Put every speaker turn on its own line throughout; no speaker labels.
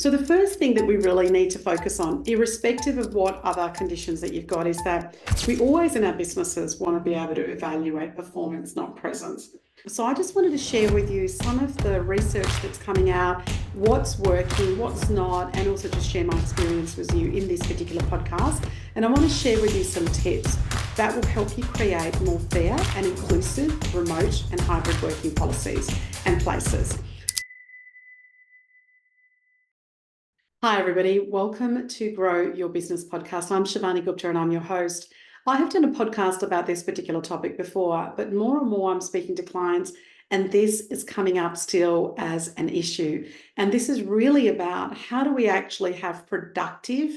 So the first thing that we really need to focus on, irrespective of what other conditions that you've got, is that we always in our businesses want to be able to evaluate performance, not presence. So I just wanted to share with you some of the research that's coming out, what's working, what's not, and also just share my experience with you in this particular podcast. And I want to share with you some tips that will help you create more fair and inclusive remote and hybrid working policies and places. Hi, everybody. Welcome to Grow Your Business podcast. I'm Shivani Gupta and I'm your host. I have done a podcast about this particular topic before, but more and more I'm speaking to clients and this is coming up still as an issue. And this is really about how do we actually have productive,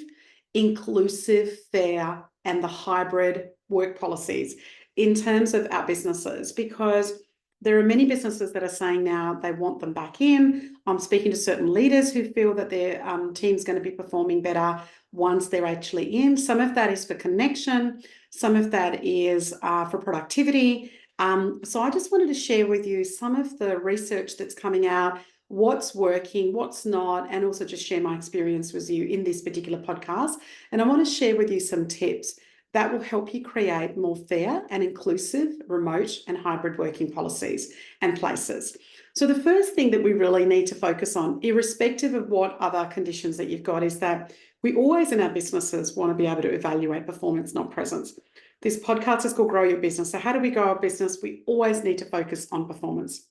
inclusive, fair, and the hybrid work policies in terms of our businesses, because there are many businesses that are saying now they want them back in. I'm speaking to certain leaders who feel that their team's going to be performing better once they're actually in. Some of that is for connection. Some of that is for productivity. So I just wanted to share with you some of the research that's coming out, what's working, what's not, and also just share my experience with you in this particular podcast. And I want to share with you some tips that will help you create more fair and inclusive remote and hybrid working policies and places. So the first thing that we really need to focus on, irrespective of what other conditions that you've got, is that we always in our businesses want to be able to evaluate performance, not presence. This podcast is called Grow Your Business. So how do we grow our business? We always need to focus on performance.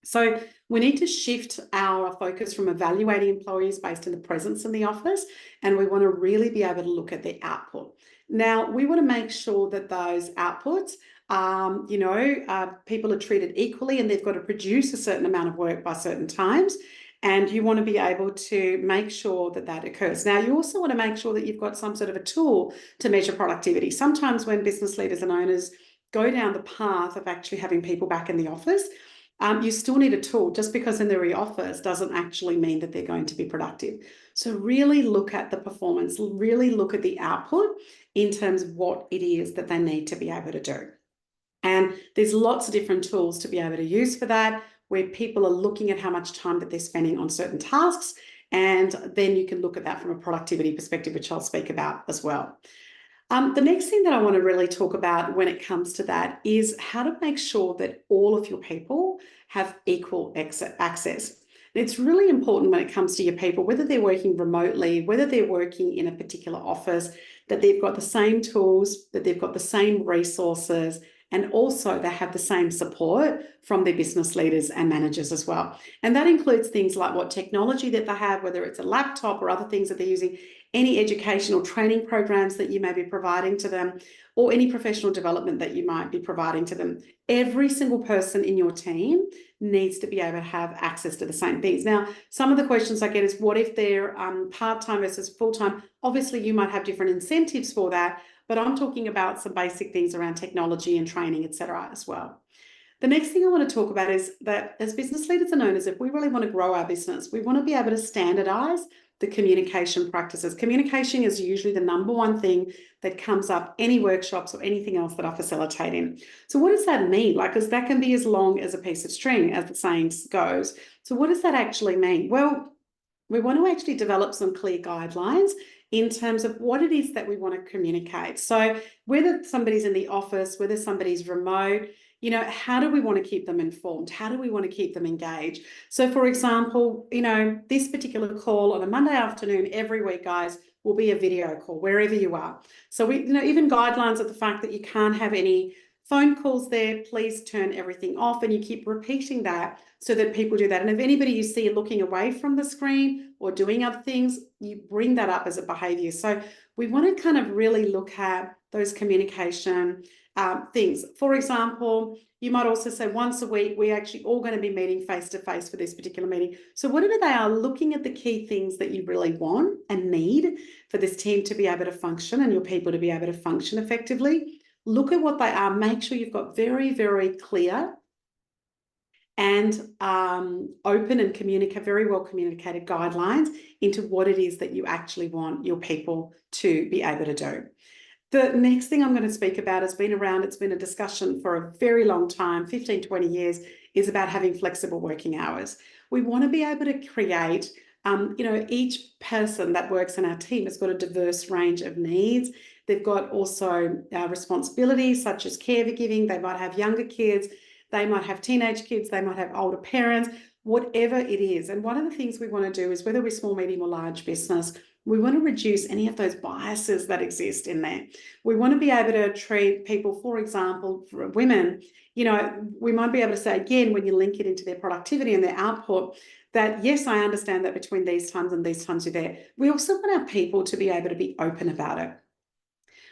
So we need to shift our focus from evaluating employees based on the presence in the office, and we want to really be able to look at their output. Now, we want to make sure that those outputs, people are treated equally and they've got to produce a certain amount of work by certain times. And you want to be able to make sure that that occurs. Now, you also want to make sure that you've got some sort of a tool to measure productivity. Sometimes when business leaders and owners go down the path of actually having people back in the office, you still need a tool. Just because they're in the office doesn't actually mean that they're going to be productive. So really look at the performance, really look at the output in terms of what it is that they need to be able to do. And there's lots of different tools to be able to use for that, where people are looking at how much time that they're spending on certain tasks. And then you can look at that from a productivity perspective, which I'll speak about as well. The next thing that I want to really talk about when it comes to that is how to make sure that all of your people have equal access. It's really important when it comes to your people, whether they're working remotely, whether they're working in a particular office, that they've got the same tools, that they've got the same resources, and also they have the same support from their business leaders and managers as well. And that includes things like what technology that they have, whether it's a laptop or other things that they're using, any educational training programs that you may be providing to them, or any professional development that you might be providing to them. Every single person in your team needs to be able to have access to the same things. Now, some of the questions I get is, what if they're part-time versus full-time? Obviously, you might have different incentives for that, but I'm talking about some basic things around technology and training, etc. as well. The next thing I want to talk about is that as business leaders and owners, if we really want to grow our business, we want to be able to standardize the communication practices. Communication is usually the number one thing that comes up any workshops or anything else that I facilitate in. So what does that mean? Because that can be as long as a piece of string, as the saying goes. So what does that actually mean? Well, we want to actually develop some clear guidelines in terms of what it is that we want to communicate. So whether somebody's in the office, whether somebody's remote, how do we want to keep them informed? How do we want to keep them engaged? So for example, this particular call on a Monday afternoon every week, guys, will be a video call wherever you are. So we, even guidelines of the fact that you can't have any phone calls there, please turn everything off, and you keep repeating that so that people do that. And if anybody you see looking away from the screen or doing other things, you bring that up as a behavior. So we want to kind of really look at those communication things. For example, you might also say once a week, we're actually all going to be meeting face-to-face for this particular meeting. So whatever they are, looking at the key things that you really want and need for this team to be able to function and your people to be able to function effectively. Look at what they are. Make sure you've got very, very clear and open and very well communicated guidelines into what it is that you actually want your people to be able to do. The next thing I'm going to speak about has been around, it's been a discussion for a very long time, 15, 20 years, is about having flexible working hours. We want to be able to create Each person that works in our team has got a diverse range of needs. They've got also responsibilities such as caregiving. They might have younger kids. They might have teenage kids. They might have older parents, whatever it is. And one of the things we want to do is, whether we're small, medium, or large business, we want to reduce any of those biases that exist in there. We want to be able to treat people, for example, for women, we might be able to say, again, when you link it into their productivity and their output, that yes, I understand that between these times and these times you're there. We also want our people to be able to be open about it.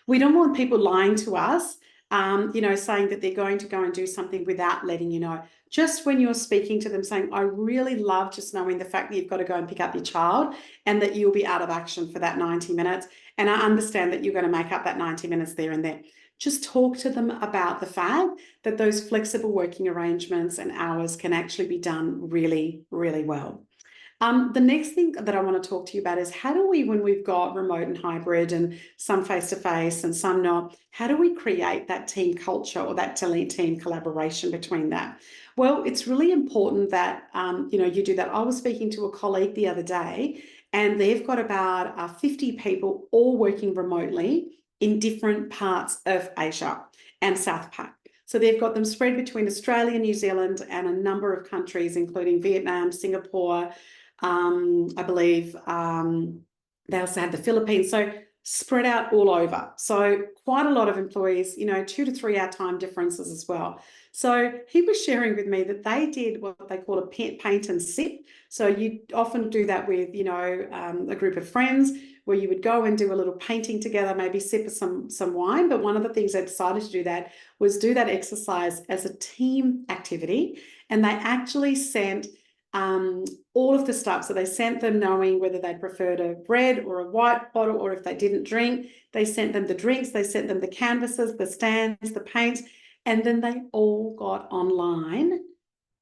We don't want people lying to us, saying that they're going to go and do something without letting you know. Just when you're speaking to them saying, I really love just knowing the fact that you've got to go and pick up your child and that you'll be out of action for that 90 minutes. And I understand that you're going to make up that 90 minutes there and there. Just talk to them about the fact that those flexible working arrangements and hours can actually be done really, really well. The next thing that I want to talk to you about is, how do we, when we've got remote and hybrid and some face-to-face and some not, how do we create that team culture or that team collaboration between that? Well, it's really important that, you do that. I was speaking to a colleague the other day, and they've got about 50 people all working remotely in different parts of Asia and South Pac. So they've got them spread between Australia, New Zealand, and a number of countries, including Vietnam, Singapore, I believe they also had the Philippines, so spread out all over. So quite a lot of employees, 2 to 3 hour time differences as well. So he was sharing with me that they did what they call a paint and sip. So you often do that with, a group of friends, where you would go and do a little painting together, maybe sip some wine. But one of the things they decided to do that was do that exercise as a team activity. And they actually sent all of the stuff. So they sent them knowing whether they preferred a red or a white bottle, or if they didn't drink, they sent them the drinks, they sent them the canvases, the stands, the paints, and then they all got online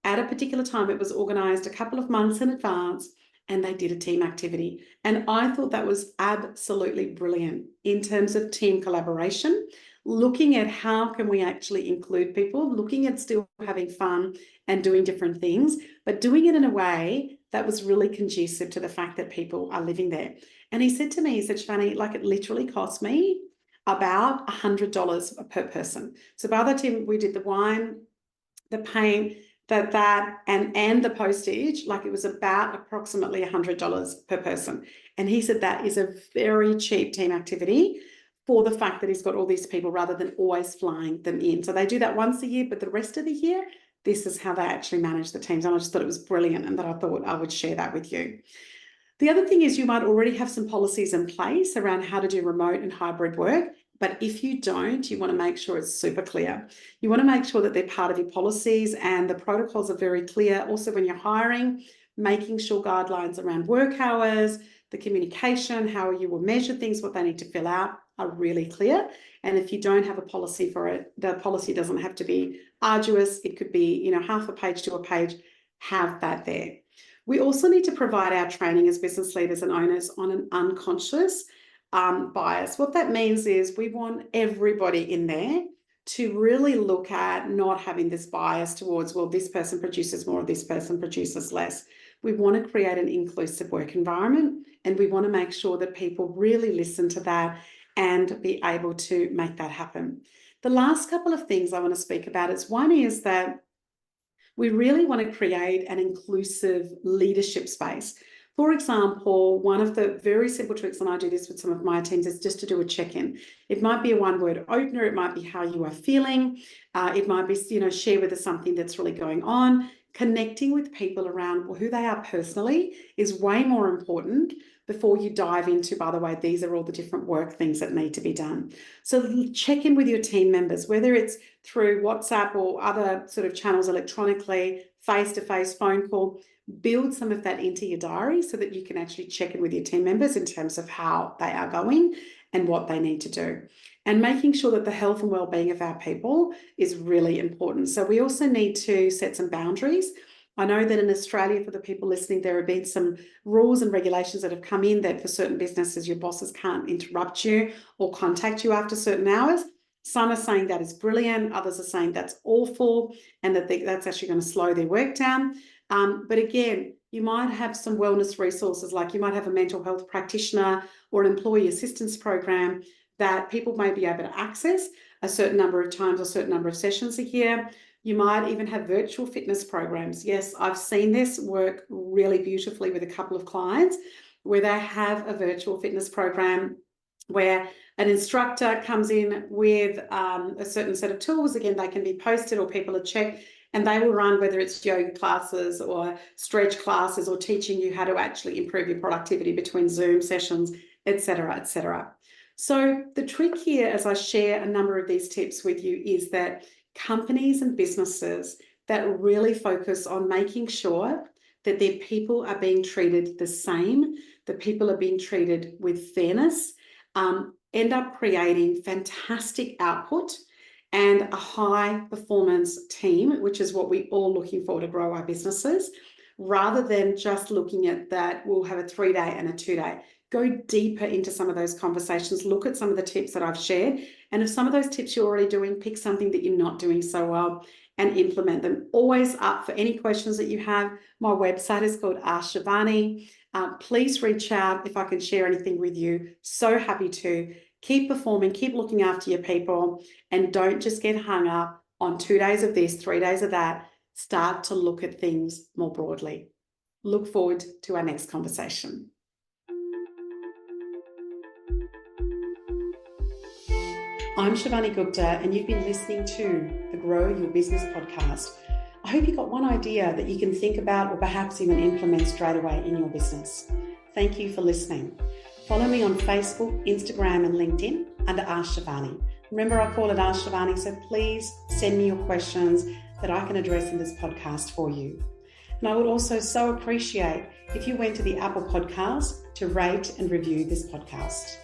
at a particular time. It was organised a couple of months in advance, and they did a team activity. And I thought that was absolutely brilliant in terms of team collaboration, looking at how can we actually include people, looking at still having fun and doing different things, but doing it in a way that was really conducive to the fact that people are living there. And he said to me, Shivani, like, it literally cost me about $100 per person. So by the time we did the wine, the paint, and the postage, like, it was about approximately $100 per person. And he said that is a very cheap team activity for the fact that he's got all these people, rather than always flying them in. So they do that once a year, but the rest of the year, this is how they actually manage the teams. And I just thought it was brilliant, and that I thought I would share that with you. The other thing is, you might already have some policies in place around how to do remote and hybrid work. But if you don't, you want to make sure it's super clear. You want to make sure that they're part of your policies and the protocols are very clear. Also, when you're hiring, making sure guidelines around work hours, the communication, how you will measure things, what they need to fill out, are really clear. And if you don't have a policy for it, the policy doesn't have to be arduous. It could be, half a page to a page. Have that there. We also need to provide our training as business leaders and owners on an unconscious bias. What that means is, we want everybody in there to really look at not having this bias towards, well, this person produces more, this person produces less. We want to create an inclusive work environment, and we want to make sure that people really listen to that and be able to make that happen. The last couple of things I want to speak about is, one is that we really want to create an inclusive leadership space. For example, one of the very simple tricks, and I do this with some of my teams, is just to do a check-in. It might be a one-word opener. It might be how you are feeling. It might be, share with us something that's really going on. Connecting with people around who they are personally is way more important before you dive into, by the way, these are all the different work things that need to be done. So check in with your team members, whether it's through WhatsApp or other sort of channels electronically, face-to-face phone call. Build some of that into your diary so that you can actually check in with your team members in terms of how they are going and what they need to do. And making sure that the health and well-being of our people is really important. So we also need to set some boundaries. I know that in Australia, for the people listening, there have been some rules and regulations that have come in that for certain businesses, your bosses can't interrupt you or contact you after certain hours. Some are saying that is brilliant. Others are saying that's awful and that that's actually going to slow their work down. But again, You might have some wellness resources, like you might have a mental health practitioner or an employee assistance program that people may be able to access a certain number of times or a certain number of sessions a year. You might even have virtual fitness programs. Yes, I've seen this work really beautifully with a couple of clients where they have a virtual fitness program where an instructor comes in with a certain set of tools. Again, they can be posted or people are checked, and they will run, whether it's yoga classes or stretch classes or teaching you how to actually improve your productivity between Zoom sessions, etc., etc. So the trick here, as I share a number of these tips with you, is that companies and businesses that really focus on making sure that their people are being treated the same, that people are being treated with fairness, end up creating fantastic output and a high performance team, which is what we're all looking for to grow our businesses, rather than just looking at that, we'll have a 3-day and a 2-day. Go deeper into some of those conversations, look at some of the tips that I've shared. And if some of those tips you're already doing, pick something that you're not doing so well and implement them. Always up for any questions that you have. My website is called Ask Shivani. Please reach out if I can share anything with you. So happy to. Keep performing, keep looking after your people, and don't just get hung up on 2 days of this, 3 days of that. Start to look at things more broadly. Look forward to our next conversation. I'm Shivani Gupta, and you've been listening to the Grow Your Business podcast. I hope you got one idea that you can think about or perhaps even implement straight away in your business. Thank you for listening. Follow me on Facebook, Instagram, and LinkedIn under Ask Shivani. Remember, I call it Ask Shivani, so please send me your questions that I can address in this podcast for you. And I would also so appreciate if you went to the Apple Podcast to rate and review this podcast.